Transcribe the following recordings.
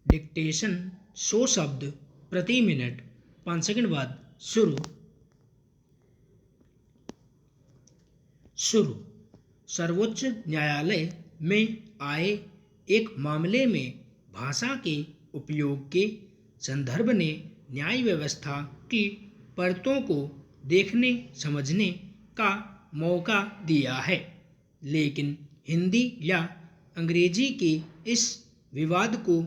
Dictation 100 शब्द प्रति minute. 5 second बाद शुरू। सर्वोच्च न्यायालय में आए एक मामले में भाषा के उपयोग के संदर्भ ने न्याय व्यवस्था की परतों को देखने समझने का मौका दिया है, लेकिन हिंदी या अंग्रेजी के इस विवाद को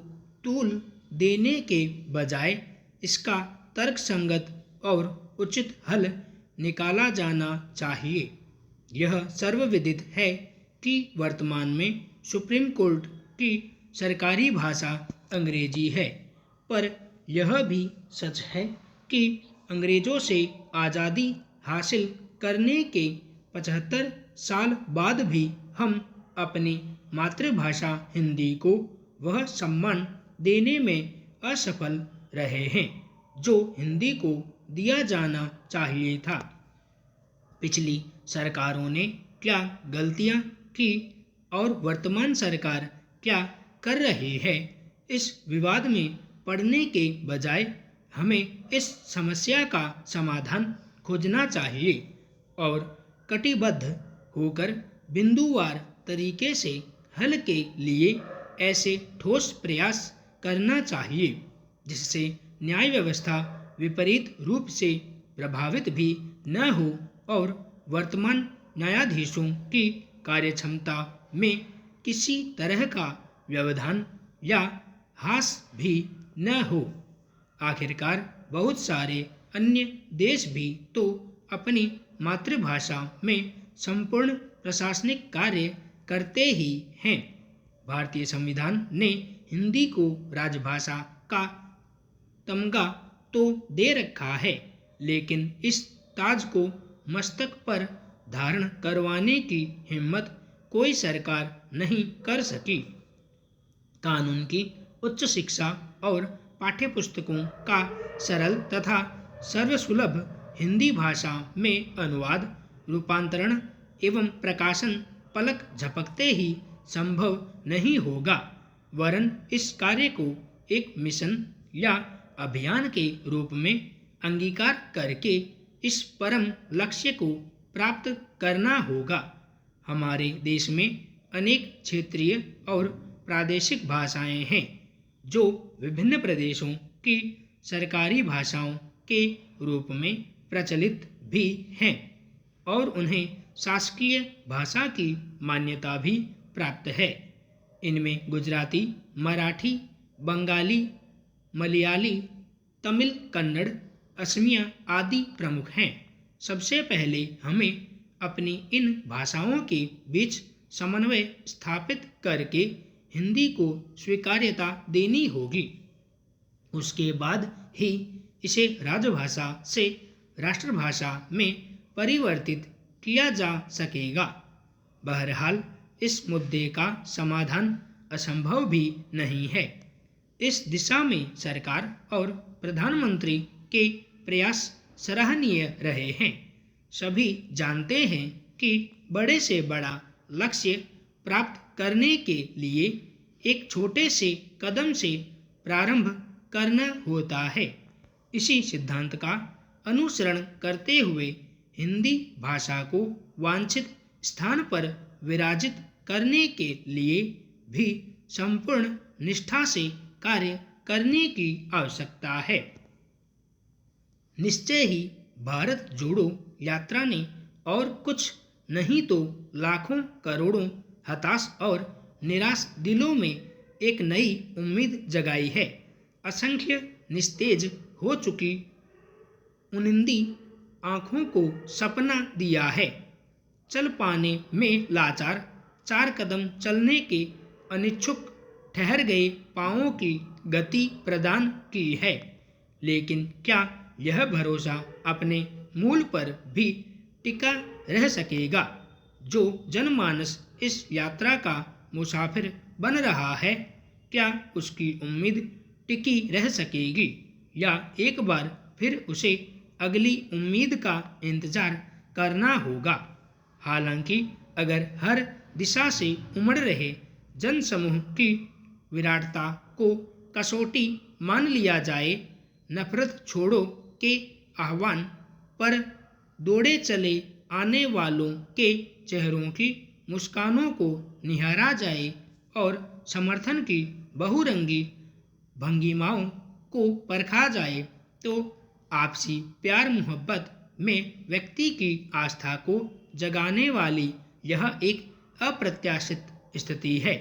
तूल देने के बजाय इसका तर्कसंगत और उचित हल निकाला जाना चाहिए। यह सर्वविदित है कि वर्तमान में सुप्रीम कोर्ट की सरकारी भाषा अंग्रेजी है, पर यह भी सच है कि अंग्रेजों से आज़ादी हासिल करने के 75 साल बाद भी हम अपनी मातृभाषा हिंदी को वह सम्मान देने में असफल रहे हैं जो हिंदी को दिया जाना चाहिए था। पिछली सरकारों ने क्या गलतियां की और वर्तमान सरकार क्या कर रही है, इस विवाद में पड़ने के बजाय हमें इस समस्या का समाधान खोजना चाहिए और कटिबद्ध होकर बिंदुवार तरीके से हल के लिए ऐसे ठोस प्रयास करना चाहिए जिससे न्याय व्यवस्था विपरीत रूप से प्रभावित भी न हो और वर्तमान न्यायाधीशों की कार्यक्षमता में किसी तरह का व्यवधान या ह्रास भी न हो। आखिरकार बहुत सारे अन्य देश भी तो अपनी मातृभाषा में संपूर्ण प्रशासनिक कार्य करते ही हैं। भारतीय संविधान ने हिंदी को राजभाषा का तमगा तो दे रखा है, लेकिन इस ताज को मस्तक पर धारण करवाने की हिम्मत कोई सरकार नहीं कर सकी। कानून की उच्च शिक्षा और पाठ्यपुस्तकों का सरल तथा सर्वसुलभ हिंदी भाषा में अनुवाद, रूपांतरण एवं प्रकाशन पलक झपकते ही संभव नहीं होगा, वरन इस कार्य को एक मिशन या अभियान के रूप में अंगीकार करके इस परम लक्ष्य को प्राप्त करना होगा। हमारे देश में अनेक क्षेत्रीय और प्रादेशिक भाषाएं हैं जो विभिन्न प्रदेशों की सरकारी भाषाओं के रूप में प्रचलित भी हैं और उन्हें शासकीय भाषा की मान्यता भी प्राप्त है। इनमें गुजराती, मराठी, बंगाली, मलयाली, तमिल, कन्नड़, असमिया आदि प्रमुख हैं। सबसे पहले हमें अपनी इन भाषाओं के बीच समन्वय स्थापित करके हिंदी को स्वीकार्यता देनी होगी। उसके बाद ही इसे राजभाषा से राष्ट्रभाषा में परिवर्तित किया जा सकेगा। बहरहाल इस मुद्दे का समाधान असंभव भी नहीं है। इस दिशा में सरकार और प्रधानमंत्री के प्रयास सराहनीय रहे हैं। सभी जानते हैं कि बड़े से बड़ा लक्ष्य प्राप्त करने के लिए एक छोटे से कदम से प्रारंभ करना होता है। इसी सिद्धांत का अनुसरण करते हुए हिंदी भाषा को वांछित स्थान पर विराजित करने के लिए भी संपूर्ण निष्ठा से कार्य करने की आवश्यकता है। निश्चय ही भारत जोड़ो यात्रा ने और कुछ नहीं तो लाखों करोड़ों हताश और निराश दिलों में एक नई उम्मीद जगाई है। असंख्य निस्तेज हो चुकी उनिंदी आँखों को सपना दिया है। चल पाने में लाचार, 4 कदम चलने के अनिच्छुक ठहर गए पाँवों की गति प्रदान की है। लेकिन क्या यह भरोसा अपने मूल पर भी टिका रह सकेगा? जो जनमानस इस यात्रा का मुसाफिर बन रहा है, क्या उसकी उम्मीद टिकी रह सकेगी या एक बार फिर उसे अगली उम्मीद का इंतजार करना होगा? हालांकि अगर हर दिशा से उमड़ रहे जनसमूह की विराटता को कसौटी मान लिया जाए। नफरत छोड़ो के आह्वान पर दौड़े चले आने वालों के चेहरों की मुस्कानों को निहारा जाए और समर्थन की बहुरंगी भंगिमाओं को परखा जाए तो आपसी प्यार मोहब्बत में व्यक्ति की आस्था को जगाने वाली यह एक अप्रत्याशित स्थिति है।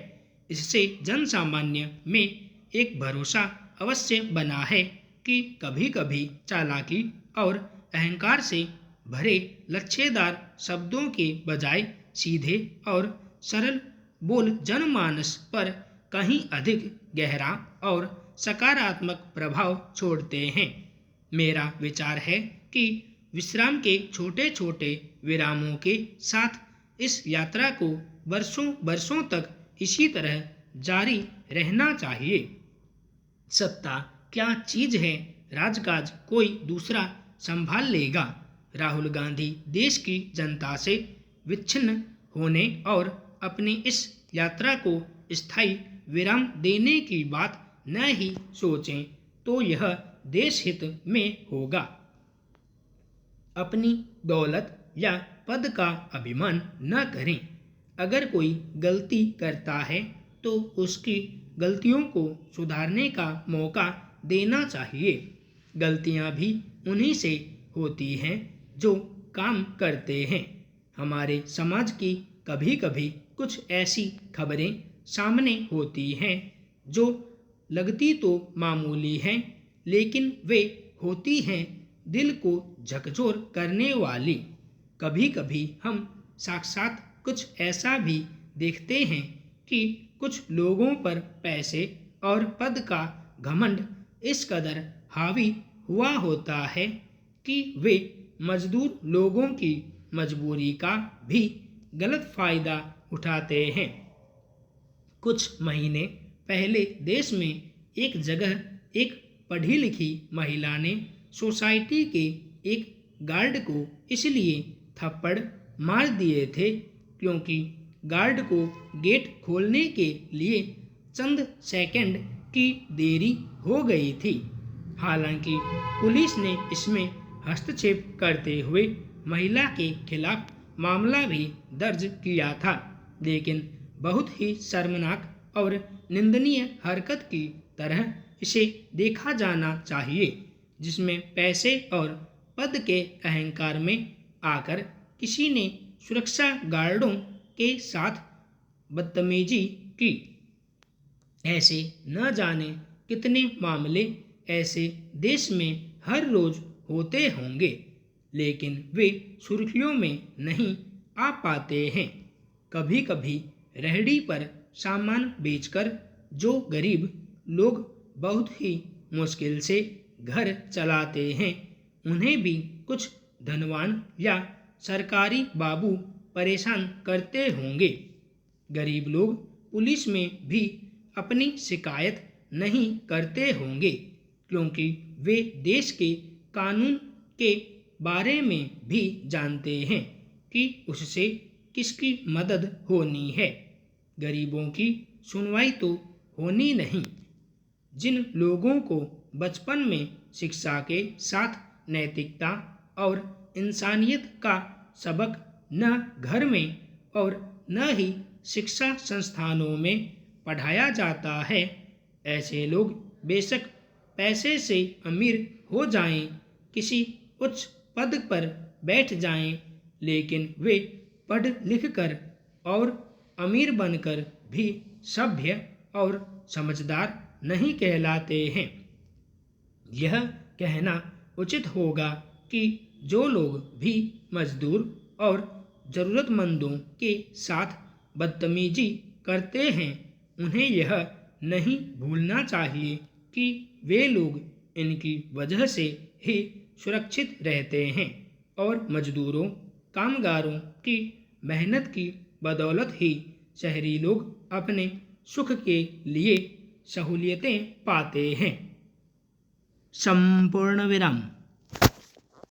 इससे जन सामान्य में एक भरोसा अवश्य बना है कि कभी कभी चालाकी और अहंकार से भरे लच्छेदार शब्दों के बजाय सीधे और सरल बोल जनमानस पर कहीं अधिक गहरा और सकारात्मक प्रभाव छोड़ते हैं। मेरा विचार है कि विश्राम के छोटे छोटे विरामों के साथ इस यात्रा को वर्षों बरसों तक इसी तरह जारी रहना चाहिए। सत्ता क्या चीज है, राजकाज कोई दूसरा संभाल लेगा। राहुल गांधी देश की जनता से विच्छिन्न होने और अपनी इस यात्रा को स्थायी विराम देने की बात न ही सोचें तो यह देश हित में होगा। अपनी दौलत या पद का अभिमान न करें। अगर कोई गलती करता है तो उसकी गलतियों को सुधारने का मौका देना चाहिए। गलतियां भी उन्हीं से होती हैं जो काम करते हैं। हमारे समाज की कभी कभी कुछ ऐसी खबरें सामने होती हैं जो लगती तो मामूली हैं लेकिन वे होती हैं दिल को झकझोर करने वाली। कभी कभी हम साक्षात कुछ ऐसा भी देखते हैं कि कुछ लोगों पर पैसे और पद का घमंड इस कदर हावी हुआ होता है कि वे मजदूर लोगों की मजबूरी का भी गलत फायदा उठाते हैं। कुछ महीने पहले देश में एक जगह एक पढ़ी लिखी महिला ने सोसाइटी के एक गार्ड को इसलिए थप्पड़ मार दिए थे क्योंकि गार्ड को गेट खोलने के लिए चंद सेकंड की देरी हो गई थी। हालांकि पुलिस ने इसमें हस्तक्षेप करते हुए महिला के खिलाफ मामला भी दर्ज किया था, लेकिन बहुत ही शर्मनाक और निंदनीय हरकत की तरह इसे देखा जाना चाहिए, जिसमें पैसे और पद के अहंकार में आकर किसी ने सुरक्षा गार्डों के साथ बदतमीजी की। ऐसे न जाने कितने मामले ऐसे देश में हर रोज होते होंगे, लेकिन वे सुर्खियों में नहीं आ पाते हैं। कभी कभी रेहड़ी पर सामान बेचकर जो गरीब लोग बहुत ही मुश्किल से घर चलाते हैं, उन्हें भी कुछ धनवान या सरकारी बाबू परेशान करते होंगे। गरीब लोग पुलिस में भी अपनी शिकायत नहीं करते होंगे क्योंकि वे देश के कानून के बारे में भी जानते हैं कि उससे किसकी मदद होनी है। गरीबों की सुनवाई तो होनी नहीं। जिन लोगों को बचपन में शिक्षा के साथ नैतिकता और इंसानियत का सबक न घर में और न ही शिक्षा संस्थानों में पढ़ाया जाता है, ऐसे लोग बेशक पैसे से अमीर हो जाएं, किसी उच्च पद पर बैठ जाएं, लेकिन वे पढ़ लिख कर और अमीर बनकर भी सभ्य और समझदार नहीं कहलाते हैं। यह कहना उचित होगा कि जो लोग भी मजदूर और ज़रूरतमंदों के साथ बदतमीजी करते हैं, उन्हें यह नहीं भूलना चाहिए कि वे लोग इनकी वजह से ही सुरक्षित रहते हैं और मजदूरों कामगारों की मेहनत की बदौलत ही शहरी लोग अपने सुख के लिए सहूलियतें पाते हैं। संपूर्ण विराम।